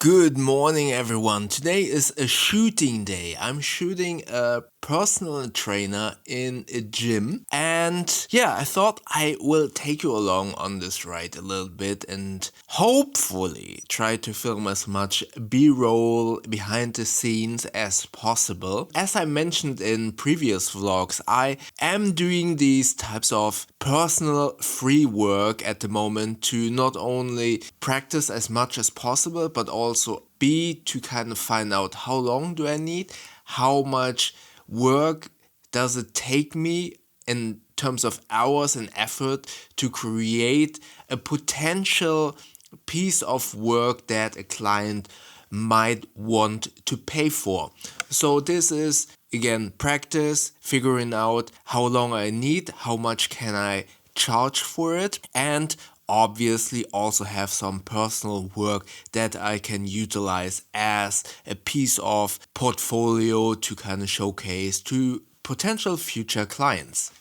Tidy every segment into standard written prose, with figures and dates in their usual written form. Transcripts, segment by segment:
Good morning, everyone. Today is a shooting day. I'm shooting a personal trainer in a gym. And yeah, I thought I will take you along on this ride a little bit and hopefully try to film as much B-roll behind the scenes as possible. As I mentioned in previous vlogs, I am doing these types of personal free work at the moment to not only practice as much as possible, but also to kind of find out how long do I need, how much work does it take me in terms of hours and effort to create a potential piece of work that a client might want to pay for. So this is again practice, figuring out how long I need, how much can I charge for it, and obviously also have some personal work that I can utilize as a piece of portfolio to kind of showcase to potential future clients.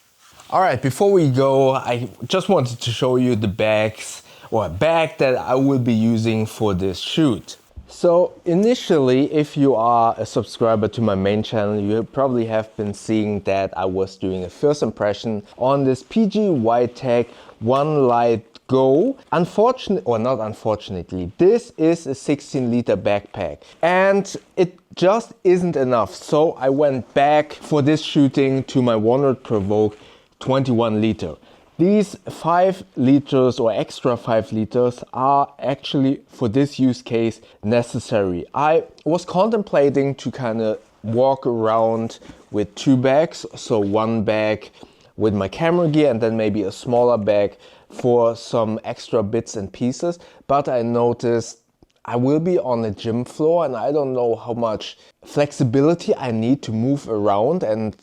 Alright, before we go, I just wanted to show you the bags or a bag that I will be using for this shoot. So initially, if you are a subscriber to my main channel, you probably have been seeing that I was doing a first impression on this PG Tech One Light Go. Unfortunately, or not unfortunately, this is a 16-liter backpack and it just isn't enough. So I went back for this shooting to my Wondered Provoke 21 liter. These 5 liters or extra 5 liters are actually for this use case necessary. I was contemplating to kind of walk around with 2 bags, so 1 bag with my camera gear and then maybe a smaller bag for some extra bits and pieces, but I noticed I will be on a gym floor and I don't know how much flexibility I need to move around, and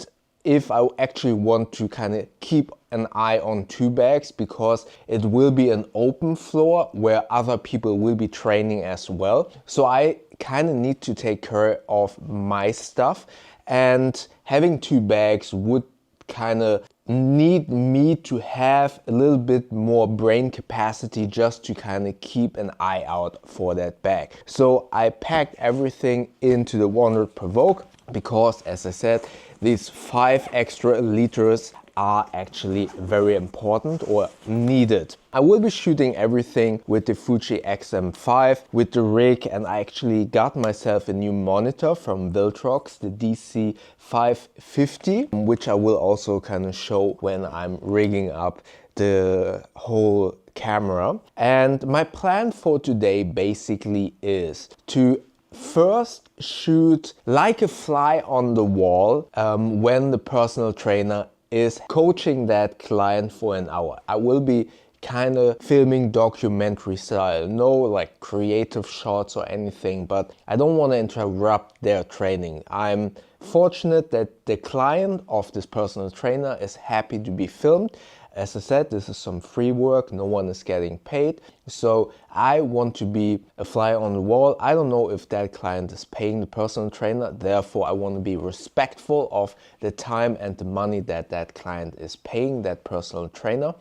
if I actually want to kind of keep an eye on 2 bags, because it will be an open floor where other people will be training as well. So I kind of need to take care of my stuff, and having 2 bags would kind of need me to have a little bit more brain capacity just to kind of keep an eye out for that bag. So I packed everything into the Wondered Provoke because, as I said, these 5 extra liters are actually very important or needed. I will be shooting everything with the Fuji X-M5 with the rig, and I actually got myself a new monitor from Viltrox, the DC550, which I will also kind of show when I'm rigging up the whole camera. And my plan for today basically is to first shoot like a fly on the wall when the personal trainer is coaching that client for an hour. I will be kind of filming documentary style, no like creative shots or anything, but I don't want to interrupt their training. I'm fortunate that the client of this personal trainer is happy to be filmed. As I said, this is some free work, no one is getting paid. So I want to be a fly on the wall. I don't know if that client is paying the personal trainer, therefore I want to be respectful of the time and the money that that client is paying that personal trainer.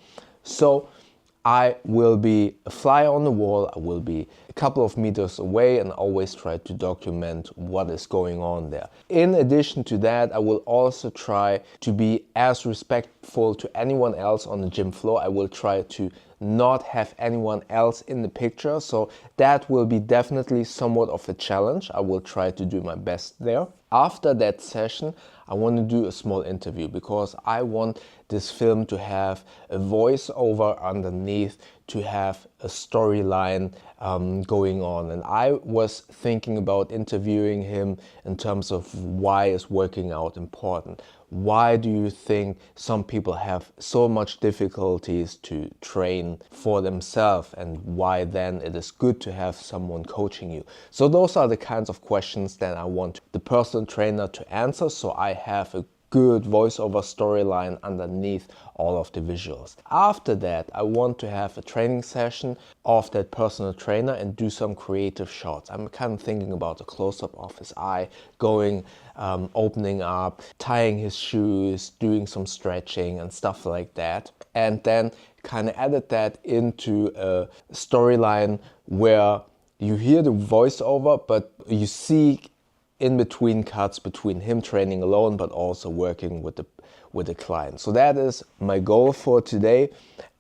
So I will be a fly on the wall. I will be a couple of meters away and always try to document what is going on there. In addition to that, I will also try to be as respectful to anyone else on the gym floor. I will try to not have anyone else in the picture, so that will be definitely somewhat of a challenge. I will try to do my best there. After that session, I want to do a small interview because I want this film to have a voiceover underneath, to have a storyline going on. And I was thinking about interviewing him in terms of why is working out important? Why do you think some people have so much difficulties to train for themselves, and why then it is good to have someone coaching you? So those are the kinds of questions that I want the personal trainer to answer, so I have a good voiceover storyline underneath all of the visuals. After that, I want to have a training session of that personal trainer and do some creative shots. I'm kind of thinking about a close-up of his eye, going, opening up, tying his shoes, doing some stretching and stuff like that. And then kind of edit that into a storyline where you hear the voiceover, but you see in between cuts between him training alone, but also working with the client. So that is my goal for today.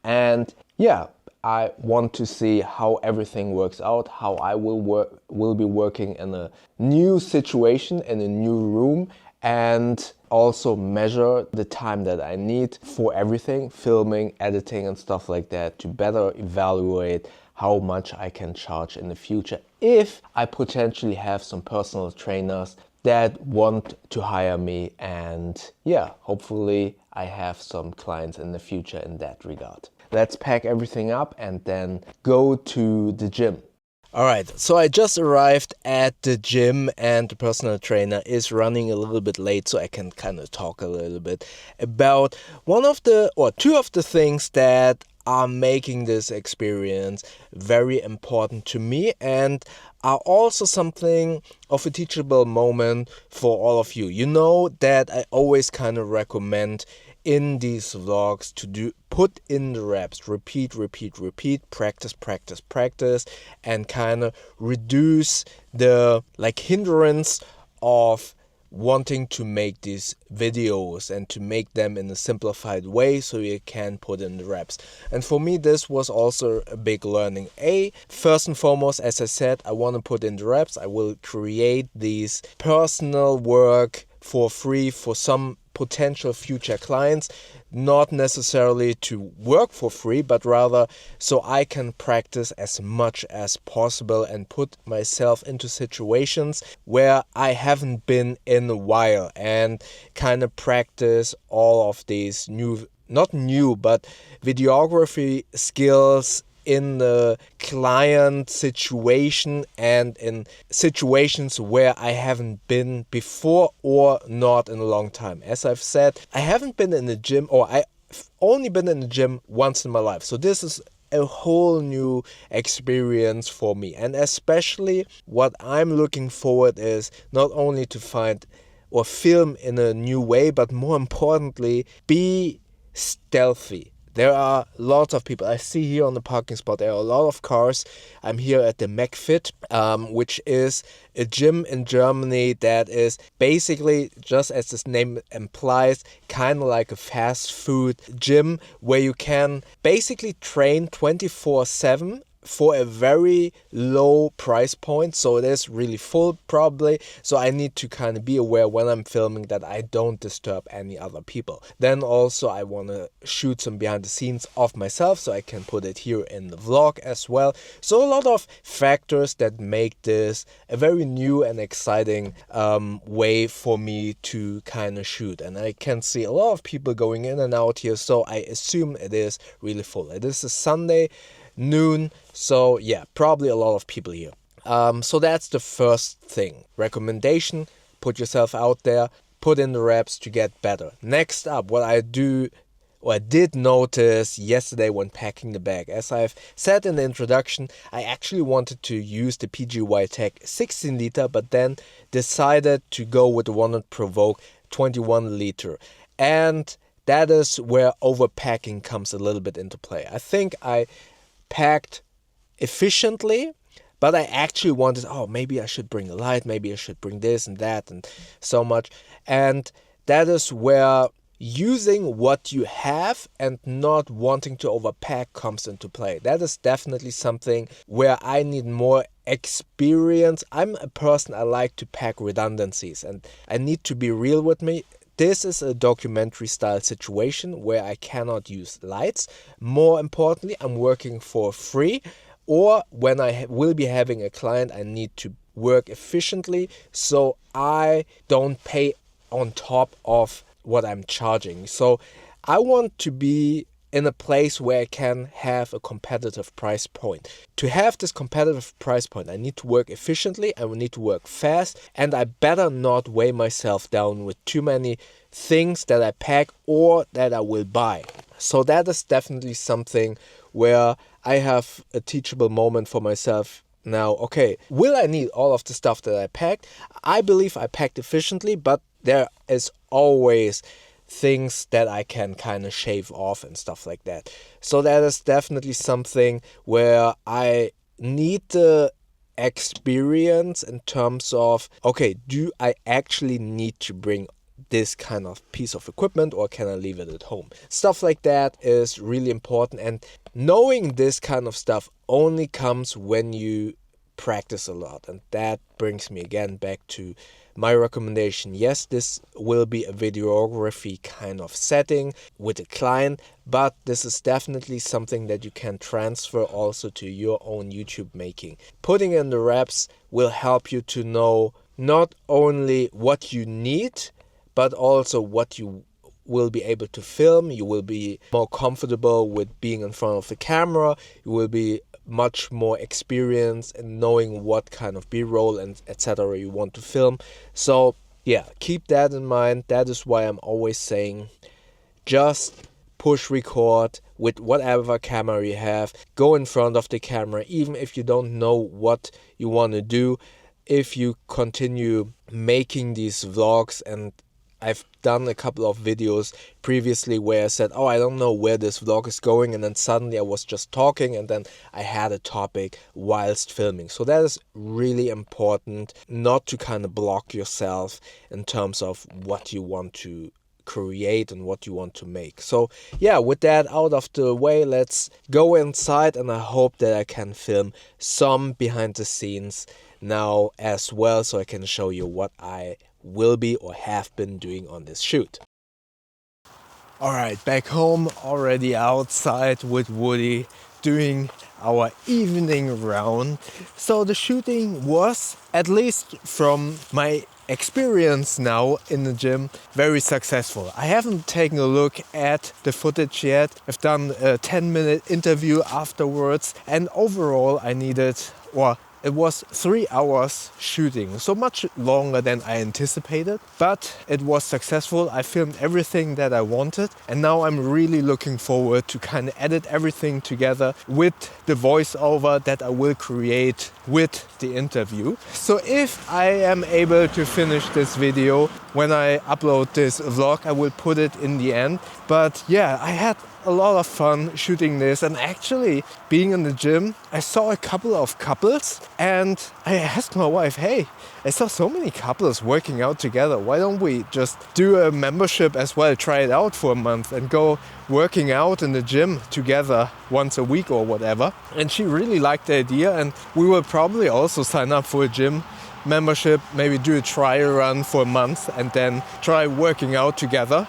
And yeah, I want to see how everything works out, how I will be working in a new situation, in a new room, and also measure the time that I need for everything, filming, editing and stuff like that, to better evaluate how much I can charge in the future if I potentially have some personal trainers that want to hire me. And yeah, hopefully I have some clients in the future in that regard. Let's pack everything up and then go to the gym. Alright, so I just arrived at the gym and the personal trainer is running a little bit late, so I can kind of talk a little bit about two of the things that are making this experience very important to me and are also something of a teachable moment for all of you. You know that I always kind of recommend in these vlogs to put in the reps, repeat, practice, and kind of reduce the hindrance of wanting to make these videos and to make them in a simplified way so you can put in the reps. And for me, this was also a big learning. First and foremost, as I said, I want to put in the reps. I will create these personal work for free for some potential future clients, not necessarily to work for free, but rather so I can practice as much as possible and put myself into situations where I haven't been in a while and kind of practice all of these not new, but videography skills in the client situation and in situations where I haven't been before or not in a long time. As I've said, I haven't been in the gym, or I've only been in the gym once in my life. So this is a whole new experience for me. And especially what I'm looking forward is not only to find or film in a new way, but more importantly, be stealthy. There are lots of people. I see here on the parking spot, there are a lot of cars. I'm here at the McFit, which is a gym in Germany that is basically, just as its name implies, kind of like a fast food gym where you can basically train 24/7 for a very low price point. So it is really full probably. So I need to kind of be aware when I'm filming that I don't disturb any other people. Then also I want to shoot some behind the scenes of myself so I can put it here in the vlog as well. So a lot of factors that make this a very new and exciting way for me to kind of shoot. And I can see a lot of people going in and out here, so I assume it is really full. It is a Sunday noon, so yeah, probably a lot of people here. So that's the first thing. Recommendation: put yourself out there, put in the reps to get better. Next up, what I did notice yesterday when packing the bag, as I've said in the introduction, I actually wanted to use the PGY Tech 16 liter, but then decided to go with the Wanted Provoke 21 liter. And that is where overpacking comes a little bit into play. I think I packed efficiently, but I actually wanted, maybe I should bring a light, maybe I should bring this and that and so much. And that is where using what you have and not wanting to overpack comes into play. That is definitely something where I need more experience. I'm a person, I like to pack redundancies, and I need to be real with me. This is a documentary style situation where I cannot use lights. More importantly, I'm working for free, or when I will be having a client, I need to work efficiently so I don't pay on top of what I'm charging. So I want to be in a place where I can have a competitive price point. To have this competitive price point, I need to work efficiently, I will need to work fast, and I better not weigh myself down with too many things that I pack or that I will buy. So that is definitely something where I have a teachable moment for myself now. Okay, will I need all of the stuff that I packed? I believe I packed efficiently, but there is always things that I can kind of shave off and stuff like that. So that is definitely something where I need the experience in terms of, okay, do I actually need to bring this kind of piece of equipment, or can I leave it at home? Stuff like that is really important, and knowing this kind of stuff only comes when you practice a lot. And that brings me again back to my recommendation. Yes, this will be a videography kind of setting with a client, but this is definitely something that you can transfer also to your own YouTube making. Putting in the reps will help you to know not only what you need, but also what you will be able to film. You will be more comfortable with being in front of the camera. You will be much more experienced in knowing what kind of B-roll and etc. you want to film. So yeah, keep that in mind. That is why I'm always saying, just push record with whatever camera you have. Go in front of the camera, even if you don't know what you want to do. If you continue making these vlogs, and I've done a couple of videos previously where I said, oh, I don't know where this vlog is going, and then suddenly I was just talking and then I had a topic whilst filming. So that is really important, not to kind of block yourself in terms of what you want to create and what you want to make. So yeah, with that out of the way, let's go inside, and I hope that I can film some behind the scenes now as well, so I can show you what I will be or have been doing on this shoot. Alright, back home, already outside with Woody, doing our evening round. So the shooting was, at least from my experience now in the gym, very successful. I haven't taken a look at the footage yet. I've done a 10-minute interview afterwards, and overall I needed, or it was 3 hours shooting, so much longer than I anticipated, but it was successful. I filmed everything that I wanted, and now I'm really looking forward to kind of edit everything together with the voiceover that I will create with the interview. So if I am able to finish this video when I upload this vlog, I will put it in the end. But yeah, I had a lot of fun shooting this, and actually being in the gym, I saw a couple of couples, and I asked my wife, hey, I saw so many couples working out together, why don't we just do a membership as well, try it out for a month and go working out in the gym together once a week or whatever. And she really liked the idea, and we will probably also sign up for a gym membership, maybe do a trial run for a month and then try working out together,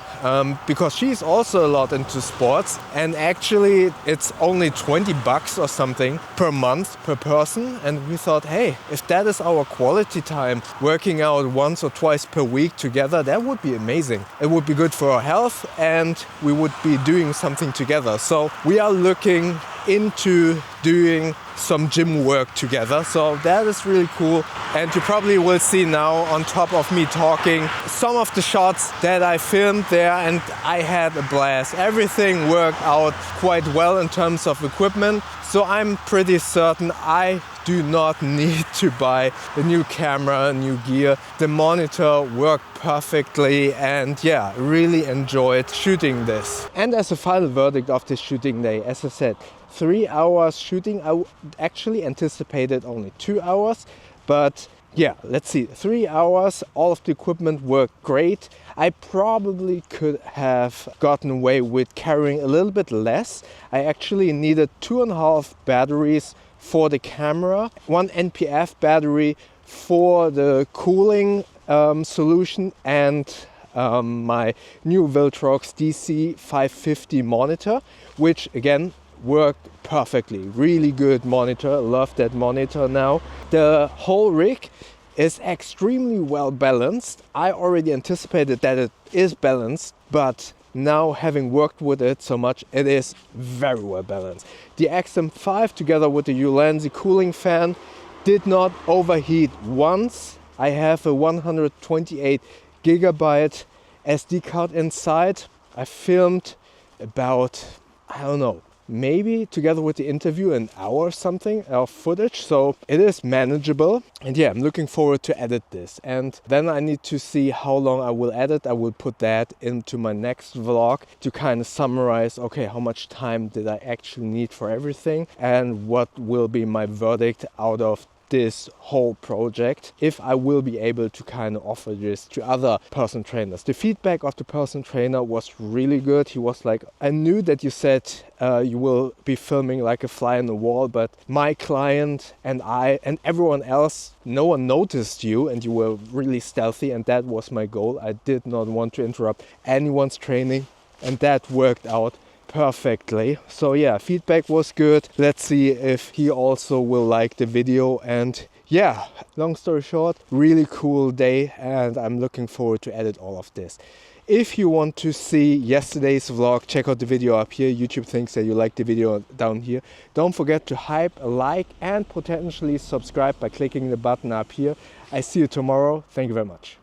because she's also a lot into sports, and actually it's only $20 or something per month per person. And we thought, hey, if that is our quality time, working out once or twice per week together, that would be amazing. It would be good for our health, and we would be doing something together. So we are looking into doing some gym work together, so that is really cool. And you probably will see now, on top of me talking, some of the shots that I filmed there, and I had a blast. Everything worked out quite well in terms of equipment, so I'm pretty certain I do not need to buy a new camera, a new gear. The monitor worked perfectly, and yeah, really enjoyed shooting this. And as a final verdict of this shooting day, as I said, 3 hours shooting. I actually anticipated only 2 hours, but yeah, let's see, 3 hours, all of the equipment worked great. I probably could have gotten away with carrying a little bit less. I actually needed 2.5 batteries for the camera, 1 NPF battery for the cooling solution, and my new Viltrox DC550 monitor, which again worked perfectly. Really good monitor, love that monitor now. The whole rig is extremely well balanced. I already anticipated that it is balanced, but now having worked with it so much, it is very well balanced. The XM5 together with the Ulanzi cooling fan did not overheat once. I have a 128 gigabyte SD card inside. I filmed about, I don't know, maybe together with the interview an hour or something of footage, so it is manageable. And yeah, I'm looking forward to edit this, and then I need to see how long I will edit. I will put that into my next vlog to kind of summarize, okay, how much time did I actually need for everything, and what will be my verdict out of this whole project, if I will be able to kind of offer this to other personal trainers. The feedback of the personal trainer was really good. He was like, I knew that you said you will be filming like a fly on the wall, but my client and I and everyone else, no one noticed you, and you were really stealthy, and that was my goal. I did not want to interrupt anyone's training, and that worked out perfectly. So yeah, feedback was good. Let's see if he also will like the video. And yeah, long story short, really cool day, and I'm looking forward to edit all of this. If you want to see yesterday's vlog, check out the video up here. YouTube thinks that you like the video down here. Don't forget to hype a like and potentially subscribe by clicking the button up here. I see you tomorrow. Thank you very much.